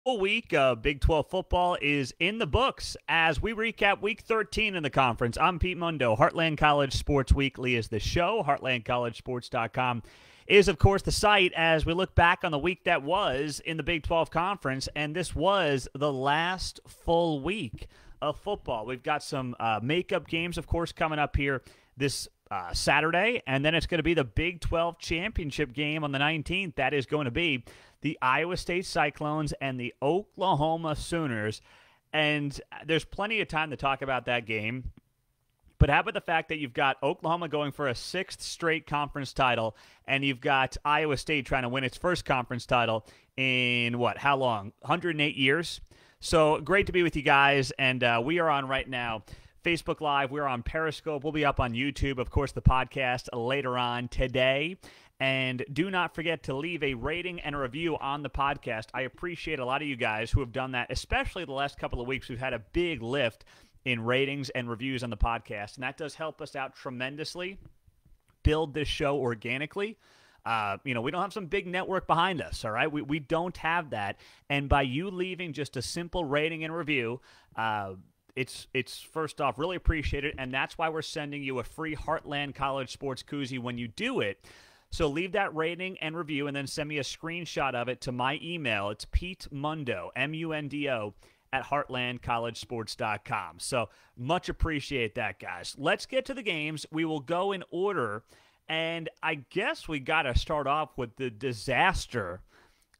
Full week of Big 12 football is in the books as we recap Week 13 in the conference. I'm Pete Mundo. Heartland College Sports Weekly is the show. HeartlandCollegeSports.com is, of course, the site as we look back on the week that was in the Big 12 Conference, and this was the last full week of football. We've got some makeup games, of course, coming up here this Saturday, and then it's going to be the Big 12 championship game on the 19th. That is going to be the Iowa State Cyclones and the Oklahoma Sooners. And there's plenty of time to talk about that game. But how about the fact that you've got Oklahoma going for a sixth straight conference title, and you've got Iowa State trying to win its first conference title in, how long? 108 years? So great to be with you guys, and we are on right now Facebook Live. We're on Periscope. We'll be up on YouTube, of course, the podcast later on today. And do not forget to leave a rating and a review on the podcast. I appreciate a lot of you guys who have done that, especially the last couple of weeks. We've had a big lift in ratings and reviews on the podcast, and that does help us out tremendously, build this show organically. We don't have some big network behind us, all right? We don't have that. And by you leaving just a simple rating and review, it's first off really appreciated, and that's why we're sending you a free Heartland College Sports koozie when you do it. So leave that rating and review, and then send me a screenshot of it to my email. It's Pete Mundo, M-U-N-D-O, at heartlandcollegesports.com. So much appreciate that, guys. Let's get to the games. We will go in order, and I guess we got to start off with the disaster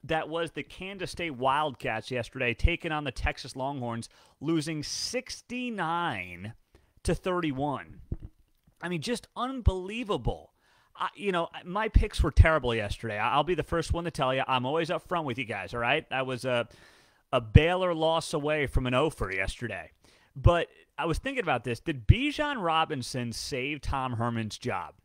that was the Kansas State Wildcats yesterday, taking on the Texas Longhorns, losing 69-31. I mean, just unbelievable. My picks were terrible yesterday. I'll be the first one to tell you. I'm always up front with you guys, all right? I was a Baylor loss away from an offer yesterday. But I was thinking about this. Did Bijan Robinson save Tom Herman's job?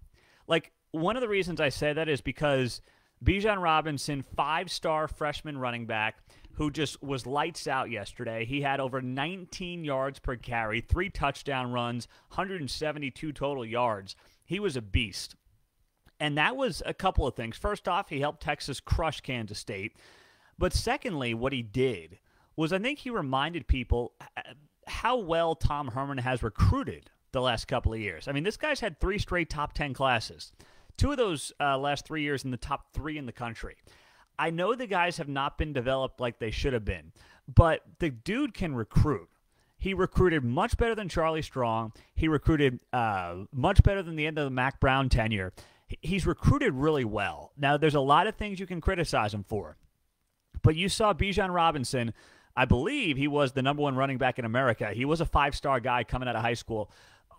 One of the reasons I say that is because Bijan Robinson, 5-star freshman running back, who just was lights out yesterday. He had over 19 yards per carry, 3 touchdown runs, 172 total yards. He was a beast. And that was a couple of things. First off, he helped Texas crush Kansas State. But secondly, what he did was I think he reminded people how well Tom Herman has recruited the last couple of years. I mean, this guy's had 3 straight top 10 classes. 2 of those last 3 years in the top 3 in the country. I know the guys have not been developed like they should have been, but the dude can recruit. He recruited much better than Charlie Strong. He recruited much better than the end of the Mac Brown tenure. He's recruited really well. Now, there's a lot of things you can criticize him for, but you saw Bijan Robinson. I believe he was the number 1 running back in America. He was a 5-star guy coming out of high school.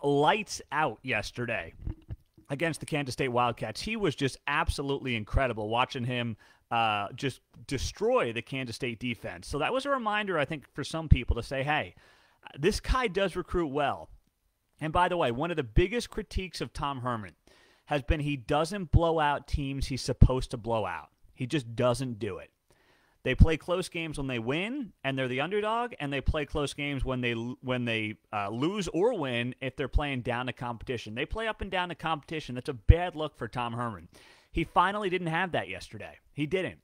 Lights out yesterday against the Kansas State Wildcats. He was just absolutely incredible watching him just destroy the Kansas State defense. So that was a reminder, I think, for some people to say, hey, this guy does recruit well. And by the way, one of the biggest critiques of Tom Herman has been he doesn't blow out teams he's supposed to blow out. He just doesn't do it. They play close games when they win, and they're the underdog, and they play close games when they lose or win if they're playing down the competition. They play up and down the competition. That's a bad look for Tom Herman. He finally didn't have that yesterday. He didn't.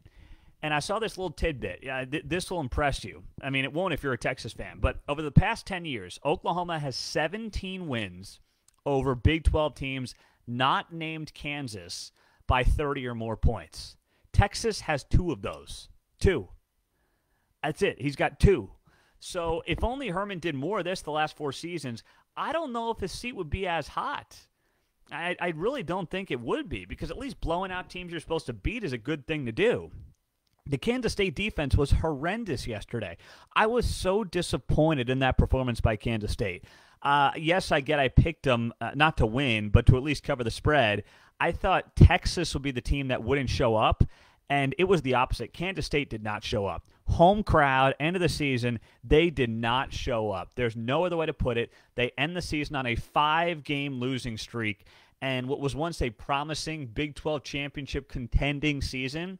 And I saw this little tidbit. This will impress you. I mean, it won't if you're a Texas fan. But over the past 10 years, Oklahoma has 17 wins over Big 12 teams not named Kansas by 30 or more points. Texas has 2 of those. 2. That's it. He's got 2. So if only Herman did more of this the last 4 seasons, I don't know if his seat would be as hot. I really don't think it would be, because at least blowing out teams you're supposed to beat is a good thing to do. The Kansas State defense was horrendous yesterday. I was so disappointed in that performance by Kansas State. Yes, I picked them not to win, but to at least cover the spread. I thought Texas would be the team that wouldn't show up, and it was the opposite. Kansas State did not show up. Home crowd, end of the season, they did not show up. There's no other way to put it. They end the season on a 5-game losing streak, and what was once a promising Big 12 championship contending season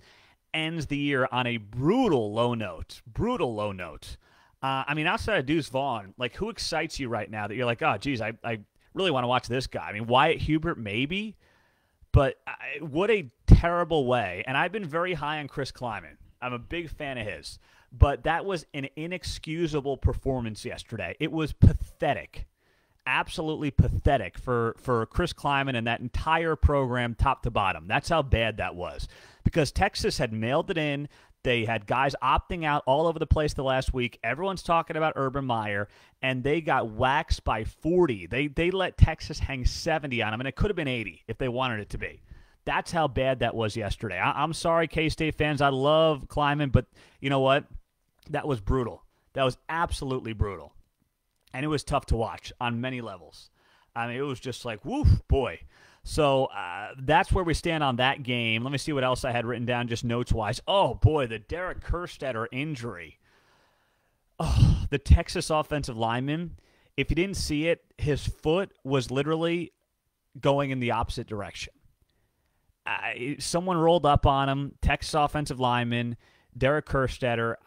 ends the year on a brutal low note. Brutal low note. I mean, outside of Deuce Vaughn, who excites you right now that you're like, oh, geez, I really want to watch this guy? I mean, Wyatt Hubert, maybe, but what a terrible way. And I've been very high on Chris Kleiman. I'm a big fan of his. But that was an inexcusable performance yesterday. It was pathetic. Absolutely pathetic for Chris Kleiman and that entire program top to bottom. That's how bad that was. Because Texas had mailed it in. They had guys opting out all over the place the last week. Everyone's talking about Urban Meyer, and they got waxed by 40. They let Texas hang 70 on them, and it could have been 80 if they wanted it to be. That's how bad that was yesterday. I'm sorry, K-State fans. I love Kleiman, but you know what? That was brutal. That was absolutely brutal. And it was tough to watch on many levels. I mean, it was just like, woof, boy. So that's where we stand on that game. Let me see what else I had written down just notes-wise. Oh, boy, the Derek Kerstetter injury. Oh, the Texas offensive lineman, if you didn't see it, his foot was literally going in the opposite direction. Someone rolled up on him, Texas offensive lineman, Derek Kerstetter,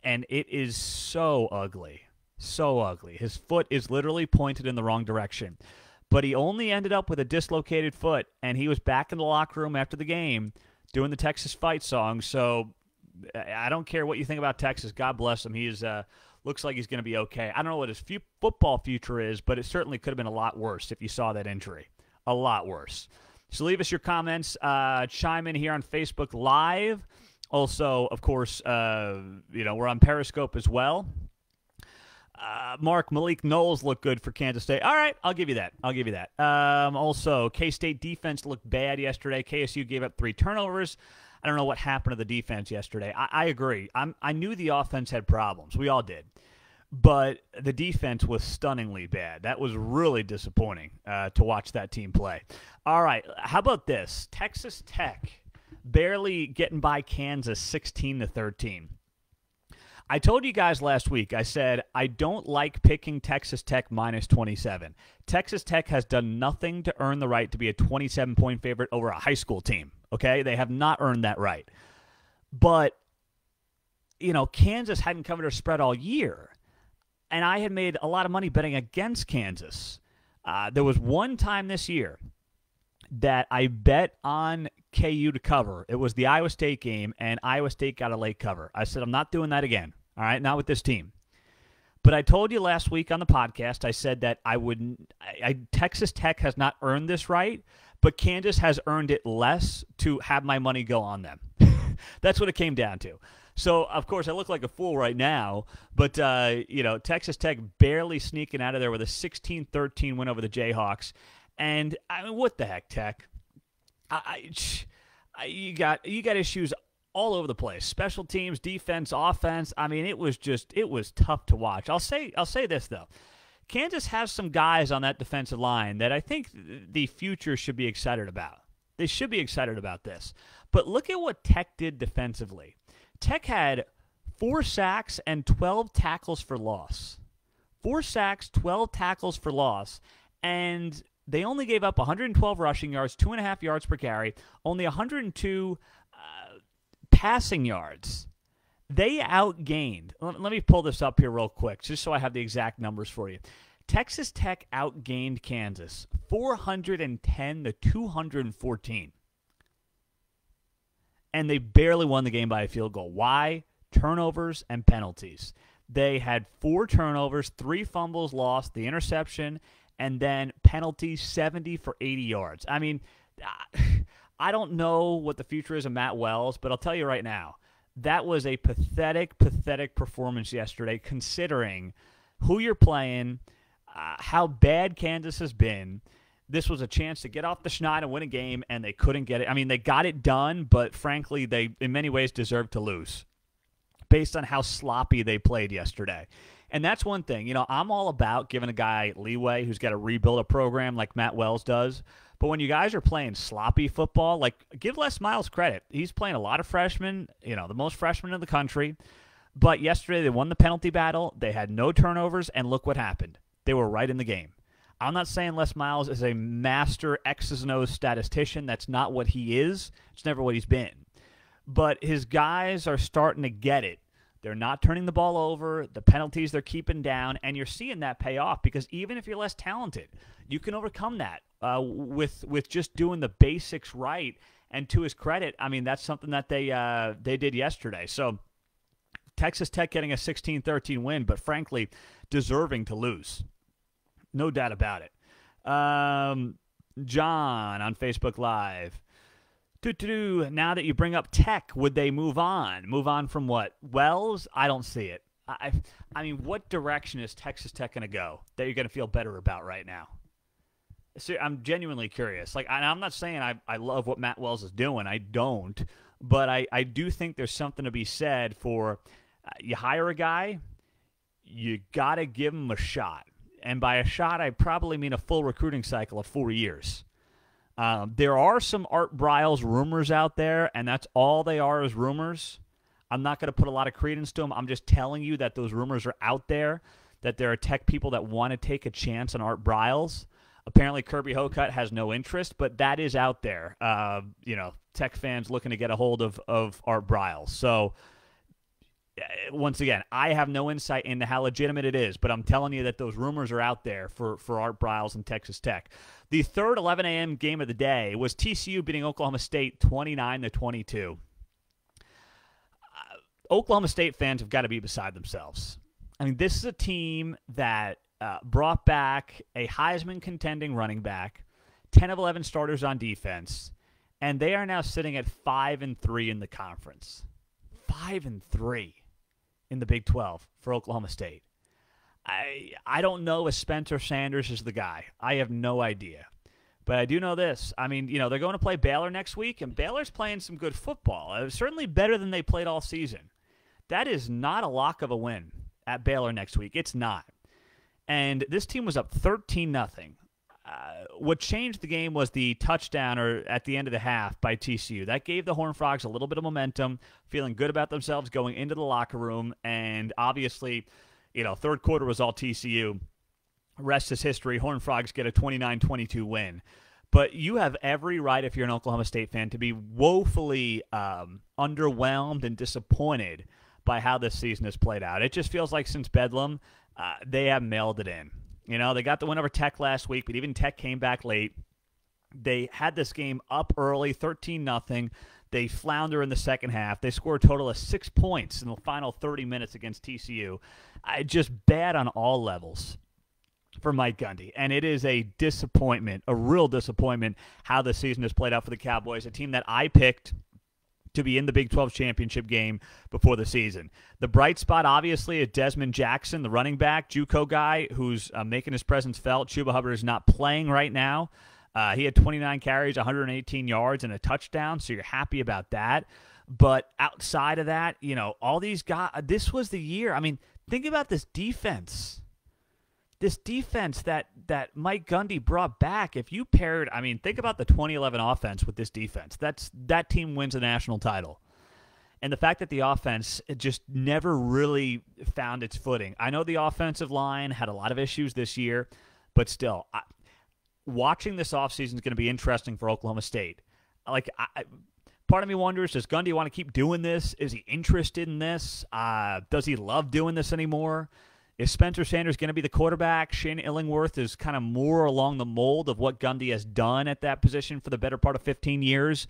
and it is so ugly. So ugly. His foot is literally pointed in the wrong direction. But he only ended up with a dislocated foot, and he was back in the locker room after the game doing the Texas fight song. So I don't care what you think about Texas. God bless him. He is looks like he's going to be okay. I don't know what his football future is, but it certainly could have been a lot worse if you saw that injury. A lot worse. So leave us your comments. Chime in here on Facebook Live. Also, of course, we're on Periscope as well. Malik Knowles looked good for Kansas State. All right, I'll give you that. Also, K-State defense looked bad yesterday. KSU gave up 3 turnovers. I don't know what happened to the defense yesterday. I agree. I knew the offense had problems. We all did. But the defense was stunningly bad. That was really disappointing to watch that team play. All right, how about this? Texas Tech barely getting by Kansas 16-13. I told you guys last week, I said, I don't like picking Texas Tech minus 27. Texas Tech has done nothing to earn the right to be a 27-point favorite over a high school team, okay? They have not earned that right. But, Kansas hadn't covered a spread all year, and I had made a lot of money betting against Kansas. There was one time this year that I bet on KU to cover. It was the Iowa State game, and Iowa State got a late cover. I said, I'm not doing that again. All right, not with this team. But I told you last week on the podcast, I said that Texas Tech has not earned this right, but Kansas has earned it less to have my money go on them. That's what it came down to. So, of course, I look like a fool right now, but, Texas Tech barely sneaking out of there with a 16-13 win over the Jayhawks. And, what the heck, Tech? You got issues all over the place. Special teams, defense, offense. I mean, it was tough to watch. I'll say this, though. Kansas has some guys on that defensive line that I think the future should be excited about. They should be excited about this. But look at what Tech did defensively. Tech had 4 sacks and 12 tackles for loss. 4 sacks, 12 tackles for loss, and they only gave up 112 rushing yards, 2.5 yards per carry, only 102 passing yards. They outgained. Let me pull this up here real quick, just so I have the exact numbers for you. Texas Tech outgained Kansas 410-214. And they barely won the game by a field goal. Why? Turnovers and penalties. They had 4 turnovers, 3 fumbles lost, the interception, and then penalties 70 for 80 yards. I mean, I don't know what the future is of Matt Wells, but I'll tell you right now, that was a pathetic, pathetic performance yesterday, considering who you're playing, how bad Kansas has been. This was a chance to get off the schneid and win a game, and they couldn't get it. I mean, they got it done, but frankly, they in many ways deserved to lose based on how sloppy they played yesterday. And that's one thing. I'm all about giving a guy leeway who's got to rebuild a program like Matt Wells does. But when you guys are playing sloppy football, give Les Miles credit. He's playing a lot of freshmen, the most freshmen in the country. But yesterday they won the penalty battle. They had no turnovers, and look what happened. They were right in the game. I'm not saying Les Miles is a master X's and O's statistician. That's not what he is. It's never what he's been. But his guys are starting to get it. They're not turning the ball over. The penalties they're keeping down, and you're seeing that pay off because even if you're less talented, you can overcome that with just doing the basics right. And to his credit, I mean, that's something that they did yesterday. So Texas Tech getting a 16-13 win, but frankly, deserving to lose. No doubt about it. John on Facebook Live. Now that you bring up Tech, would they move on? Move on from what? Wells? I don't see it. I mean, what direction is Texas Tech going to go that you're going to feel better about right now? So I'm genuinely curious. Like, I'm not saying I love what Matt Wells is doing. I don't. But I do think there's something to be said for you hire a guy, you got to give him a shot. And by a shot, I probably mean a full recruiting cycle of 4 years. There are some Art Briles rumors out there, and that's all they are is rumors. I'm not going to put a lot of credence to them. I'm just telling you that those rumors are out there, that there are Tech people that want to take a chance on Art Briles. Apparently, Kirby Hocutt has no interest, but that is out there. Tech fans looking to get a hold of Art Briles. So, once again, I have no insight into how legitimate it is, but I'm telling you that those rumors are out there for Art Briles and Texas Tech. The third 11 a.m. game of the day was TCU beating Oklahoma State 29-22. Oklahoma State fans have got to be beside themselves. I mean, this is a team that brought back a Heisman contending running back, 10 of 11 starters on defense, and they are now sitting at 5-3 in the conference. 5-3 in the Big 12 for Oklahoma State. I don't know if Spencer Sanders is the guy. I have no idea. But I do know this. I mean, they're going to play Baylor next week, and Baylor's playing some good football. Certainly better than they played all season. That is not a lock of a win at Baylor next week. It's not. And this team was up 13-0. What changed the game was the touchdown at the end of the half by TCU. That gave the Horned Frogs a little bit of momentum, feeling good about themselves going into the locker room. And obviously, third quarter was all TCU. Rest is history. Horned Frogs get a 29-22 win. But you have every right, if you're an Oklahoma State fan, to be woefully underwhelmed and disappointed by how this season has played out. It just feels like since Bedlam, they have mailed it in. They got the win over Tech last week, but even Tech came back late. They had this game up early, 13-0. They flounder in the second half. They score a total of 6 points in the final 30 minutes against TCU. Just bad on all levels for Mike Gundy. And it is a disappointment, a real disappointment, how the season has played out for the Cowboys, a team that I picked to be in the Big 12 championship game before the season. The bright spot, obviously, is Desmond Jackson, the running back, JUCO guy, who's making his presence felt. Chuba Hubbard is not playing right now. He had 29 carries, 118 yards, and a touchdown, so you're happy about that. But outside of that, all these guys, this was the year. I mean, think about this defense. This defense that Mike Gundy brought back, if you paired, think about the 2011 offense with this defense. That team wins a national title. And the fact that the offense just never really found its footing. I know the offensive line had a lot of issues this year, but still, watching this offseason is going to be interesting for Oklahoma State. Part of me wonders, does Gundy want to keep doing this? Is he interested in this? Does he love doing this anymore? Is Spencer Sanders going to be the quarterback? Shane Illingworth is kind of more along the mold of what Gundy has done at that position for the better part of 15 years.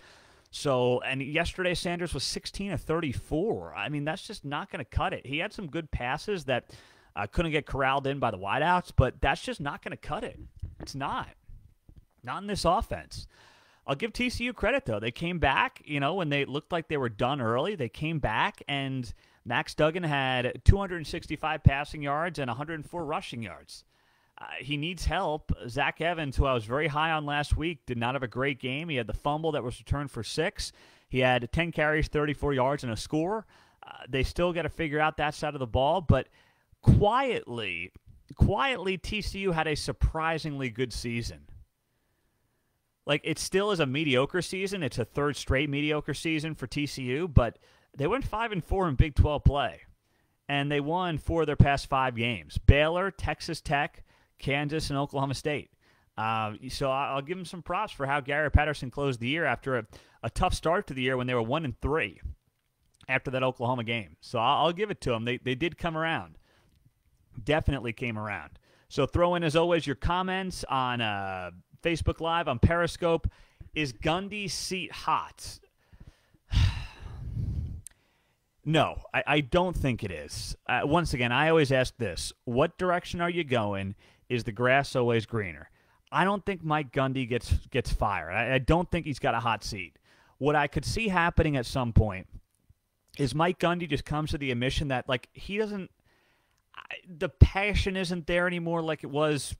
So, and yesterday Sanders was 16 of 34. That's just not going to cut it. He had some good passes that couldn't get corralled in by the wideouts, but that's just not going to cut it. It's not. Not in this offense. I'll give TCU credit, though. They came back, when they looked like they were done early. They came back, and Max Duggan had 265 passing yards and 104 rushing yards. He needs help. Zach Evans, who I was very high on last week, did not have a great game. He had the fumble that was returned for 6. He had 10 carries, 34 yards, and a score. They still got to figure out that side of the ball, but quietly, TCU had a surprisingly good season. It still is a mediocre season. It's a third straight mediocre season for TCU, but they went 5-4 in Big 12 play, and they won 4 of their past 5 games. Baylor, Texas Tech, Kansas, and Oklahoma State. So I'll give them some props for how Gary Patterson closed the year after a tough start to the year when they were 1-3 after that Oklahoma game. So I'll give it to them. They did come around. Definitely came around. So throw in, as always, your comments on Facebook Live, on Periscope. Is Gundy's seat hot? No, I don't think it is. Once again, I always ask this: what direction are you going? Is the grass always greener? I don't think Mike Gundy gets fired. I don't think he's got a hot seat. What I could see happening at some point is Mike Gundy just comes to the admission that, like, he doesn't – the passion isn't there anymore like it was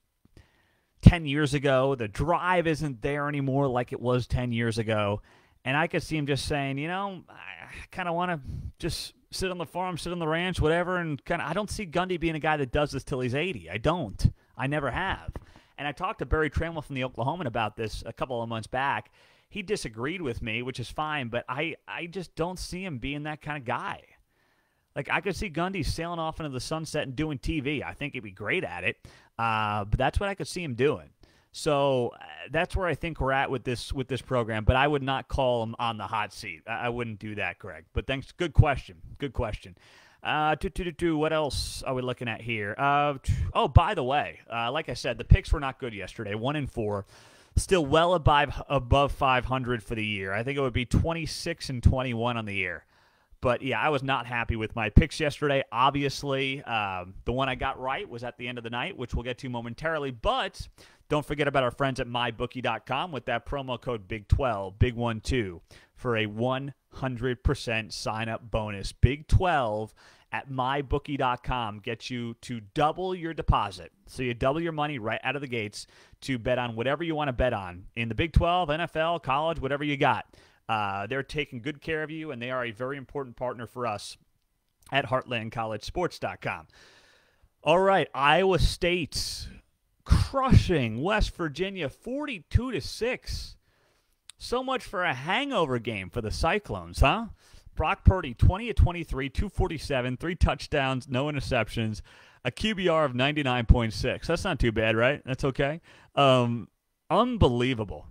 10 years ago. The drive isn't there anymore like it was 10 years ago. And I could see him just saying, I kind of want to just sit on the farm, sit on the ranch, whatever, and kind of – I don't see Gundy being a guy that does this till he's 80. I don't. I never have. And I talked to Barry Trammell from the Oklahoman about this a couple of months back. He disagreed with me, which is fine, but I just don't see him being that kind of guy. Like, I could see Gundy sailing off into the sunset and doing TV. I think he'd be great at it, but that's what I could see him doing. So that's where I think we're at with this program, but I would not call him on the hot seat. I wouldn't do that, Greg. But thanks. Good question. Good question. What else are we looking at here? By the way, like I said, the picks were not good yesterday. 1-4. Still well above 500 for the year. I think it would be 26-21 on the year. But, yeah, I was not happy with my picks yesterday. Obviously, the one I got right was at the end of the night, which we'll get to momentarily. But don't forget about our friends at mybookie.com with that promo code BIG12, BIG12, for a 100% sign-up bonus. BIG12 at mybookie.com gets you to double your deposit. So you double your money right out of the gates to bet on whatever you want to bet on in the Big 12, NFL, college, whatever you got. They're taking good care of you, and they are a very important partner for us at HeartlandCollegeSports.com. All right, Iowa State crushing West Virginia 42-6. So much for a hangover game for the Cyclones, huh? Brock Purdy, 20-23, 247, 3 touchdowns, no interceptions, a QBR of 99.6. That's not too bad, right? That's okay. Unbelievable,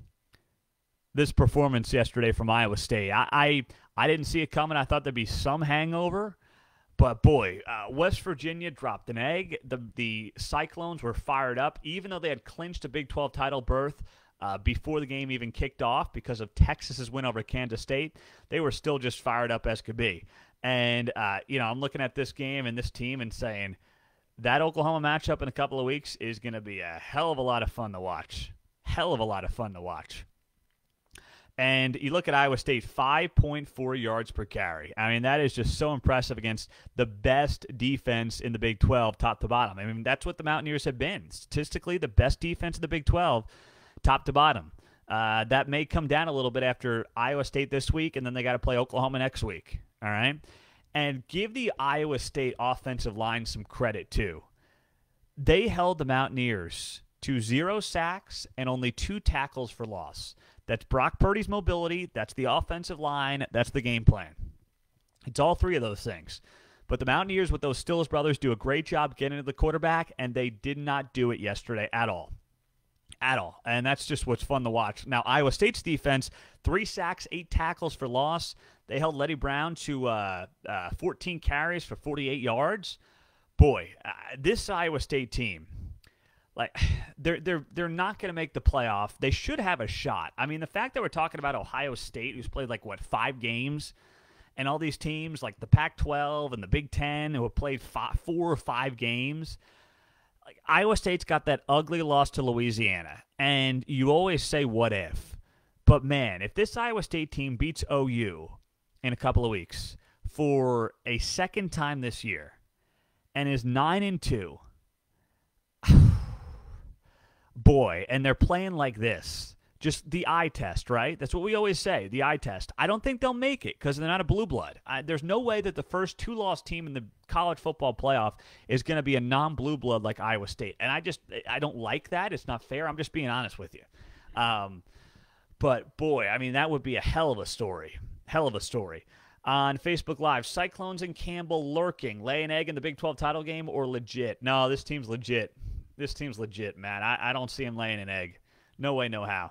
this performance yesterday from Iowa State. I didn't see it coming. I thought there'd be some hangover. But, boy, West Virginia dropped an egg. The Cyclones were fired up, even though they had clinched a Big 12 title berth before the game even kicked off because of Texas's win over Kansas State. They were still just fired up as could be. And, I'm looking at this game and this team and saying that Oklahoma matchup in a couple of weeks is going to be a hell of a lot of fun to watch. Hell of a lot of fun to watch. And you look at Iowa State, 5.4 yards per carry. I mean, that is just so impressive against the best defense in the Big 12, top to bottom. I mean, that's what the Mountaineers have been. Statistically, the best defense in the Big 12, top to bottom. That may come down a little bit after Iowa State this week, and then they got to play Oklahoma next week. All right? And give the Iowa State offensive line some credit, too. They held the Mountaineers to 0 sacks and only 2 tackles for loss. That's Brock Purdy's mobility. That's the offensive line. That's the game plan. It's all three of those things. But the Mountaineers with those Stills brothers do a great job getting to the quarterback, and they did not do it yesterday at all. At all. And that's just what's fun to watch. Now, Iowa State's defense, 3 sacks, 8 tackles for loss. They held Letty Brown to 14 carries for 48 yards. Boy, this Iowa State team, like, they're not going to make the playoff. They should have a shot. I mean, the fact that we're talking about Ohio State, who's played 5 games, and all these teams like the Pac-12 and the Big Ten who have played 4 or 5 games, like, Iowa State's got that ugly loss to Louisiana. And you always say, what if? But, man, if this Iowa State team beats OU in a couple of weeks for a second time this year and is 9-2, boy, and they're playing like this. Just the eye test, right? That's what we always say, the eye test. I don't think they'll make it because they're not a blue blood. There's no way that the first 2-loss team in the college football playoff is going to be a non-blue blood like Iowa State. And I don't like that. It's not fair. I'm just being honest with you. But, boy, I mean, that would be a hell of a story. Hell of a story. On Facebook Live, Cyclones and Campbell lurking. Lay an egg in the Big 12 title game or legit? No, this team's legit. This team's legit, man. I don't see him laying an egg. No way, no how.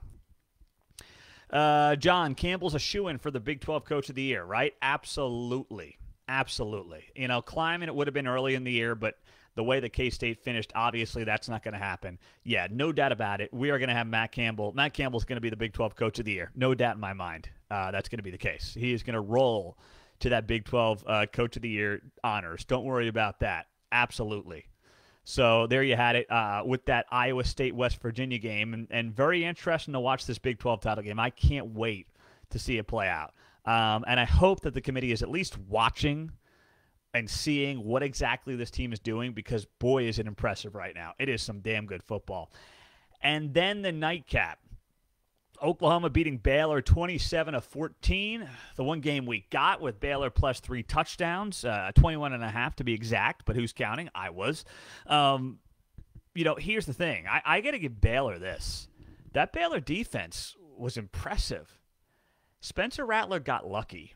John, Campbell's a shoo-in for the Big 12 Coach of the Year, right? Absolutely. Absolutely. Climbing it would have been early in the year, but the way that K-State finished, obviously that's not going to happen. Yeah, no doubt about it. We are going to have Matt Campbell. Matt Campbell's going to be the Big 12 Coach of the Year. No doubt in my mind. That's going to be the case. He is going to roll to that Big 12 Coach of the Year honors. Don't worry about that. Absolutely. So there you had it with that Iowa State-West Virginia game, and very interesting to watch this Big 12 title game. I can't wait to see it play out. And I hope that the committee is at least watching and seeing what exactly this team is doing, because, boy, is it impressive right now. It is some damn good football. And then the nightcap. Oklahoma beating Baylor 27-14. The one game we got with Baylor plus 3 touchdowns, 21.5 to be exact, but who's counting? I was. Here's the thing. I got to give Baylor this. That Baylor defense was impressive. Spencer Rattler got lucky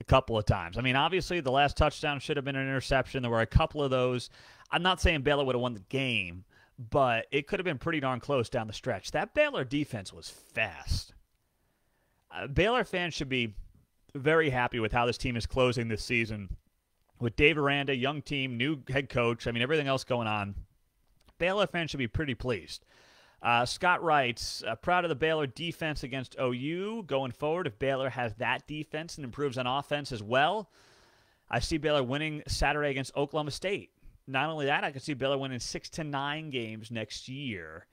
a couple of times. I mean, obviously, the last touchdown should have been an interception. There were a couple of those. I'm not saying Baylor would have won the game, but it could have been pretty darn close down the stretch. That Baylor defense was fast. Baylor fans should be very happy with how this team is closing this season. With Dave Aranda, young team, new head coach, everything else going on. Baylor fans should be pretty pleased. Scott writes, proud of the Baylor defense against OU. Going forward, if Baylor has that defense and improves on offense as well, I see Baylor winning Saturday against Oklahoma State. Not only that, I can see Baylor winning 6 to 9 games next year.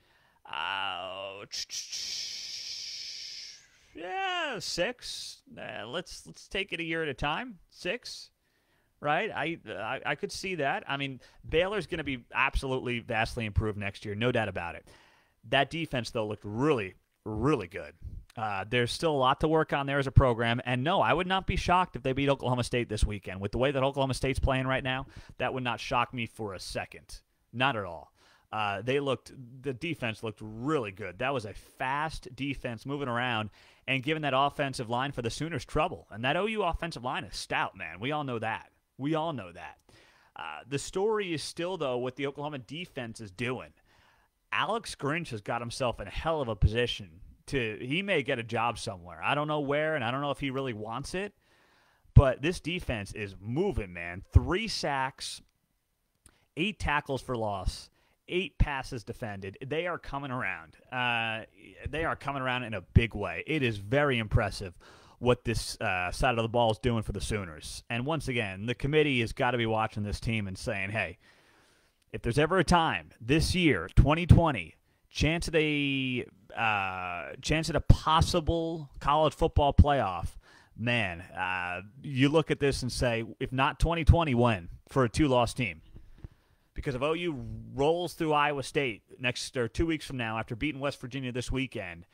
6. Let's take it a year at a time. 6, right? I could see that. I mean, Baylor's going to be absolutely vastly improved next year, no doubt about it. That defense, though, looked really, really good. There's still a lot to work on there as a program. And no, I would not be shocked if they beat Oklahoma State this weekend. With the way that Oklahoma State's playing right now, that would not shock me for a second. Not at all. The defense looked really good. That was a fast defense moving around and giving that offensive line for the Sooners trouble. And that OU offensive line is stout, man. We all know that. The story is still, though, what the Oklahoma defense is doing. Alex Grinch has got himself in a hell of a position. He may get a job somewhere. I don't know where, and I don't know if he really wants it. But this defense is moving, man. 3 sacks, 8 tackles for loss, 8 passes defended. They are coming around. They are coming around in a big way. It is very impressive what this side of the ball is doing for the Sooners. And once again, the committee has got to be watching this team and saying, hey, if there's ever a time this year, 2020, chance at a possible college football playoff, man, you look at this and say, if not 2020, when? For a 2-loss team. Because if OU rolls through Iowa State 2 weeks from now after beating West Virginia this weekend,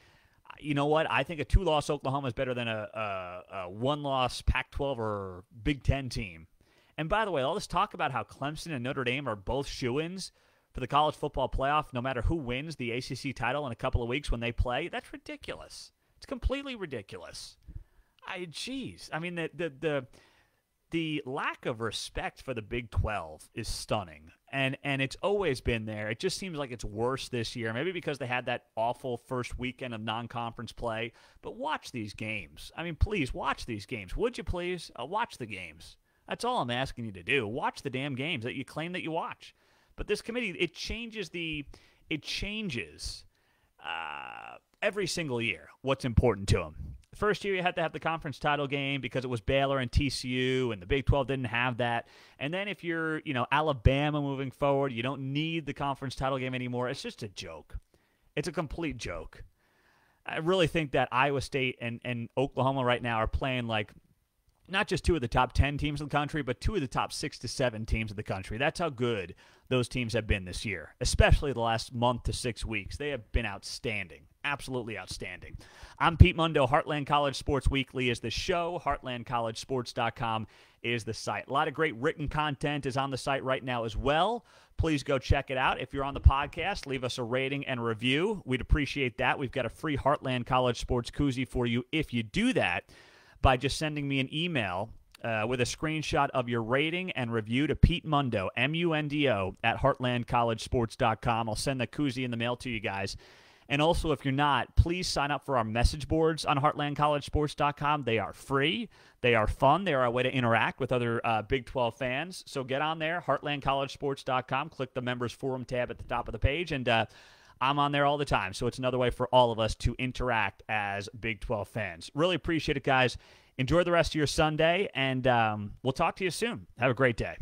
you know what? I think a 2-loss Oklahoma is better than a 1-loss Pac-12 or Big Ten team. And by the way, all this talk about how Clemson and Notre Dame are both shoo-ins for the college football playoff, no matter who wins the ACC title in a couple of weeks when they play, that's ridiculous. It's completely ridiculous. I mean, the lack of respect for the Big 12 is stunning, and it's always been there. It just seems like it's worse this year, maybe because they had that awful first weekend of non-conference play. But watch these games. I mean, please watch these games. Would you please? Watch the games. That's all I'm asking you to do. Watch the damn games that you claim that you watch. But this committee, it changes every single year what's important to them. The first year you had to have the conference title game because it was Baylor and TCU, and the Big 12 didn't have that. And then if you're, Alabama moving forward, you don't need the conference title game anymore. It's just a joke. It's a complete joke. I really think that Iowa State and Oklahoma right now are playing like not just 2 of the top 10 teams in the country, but 2 of the top 6 to 7 teams in the country. That's how good those teams have been this year, especially the last month to 6 weeks. They have been outstanding, absolutely outstanding. I'm Pete Mundo. Heartland College Sports Weekly is the show. HeartlandCollegeSports.com is the site. A lot of great written content is on the site right now as well. Please go check it out. If you're on the podcast, leave us a rating and review. We'd appreciate that. We've got a free Heartland College Sports koozie for you if you do that by just sending me an email with a screenshot of your rating and review to Pete Mundo, M-U-N-D-O, at HeartlandCollegeSports.com. I'll send the koozie in the mail to you guys. And also, if you're not, please sign up for our message boards on HeartlandCollegeSports.com. They are free. They are fun. They are a way to interact with other Big 12 fans. So get on there, HeartlandCollegeSports.com. Click the Members Forum tab at the top of the page, and I'm on there all the time. So it's another way for all of us to interact as Big 12 fans. Really appreciate it, guys. Enjoy the rest of your Sunday, and we'll talk to you soon. Have a great day.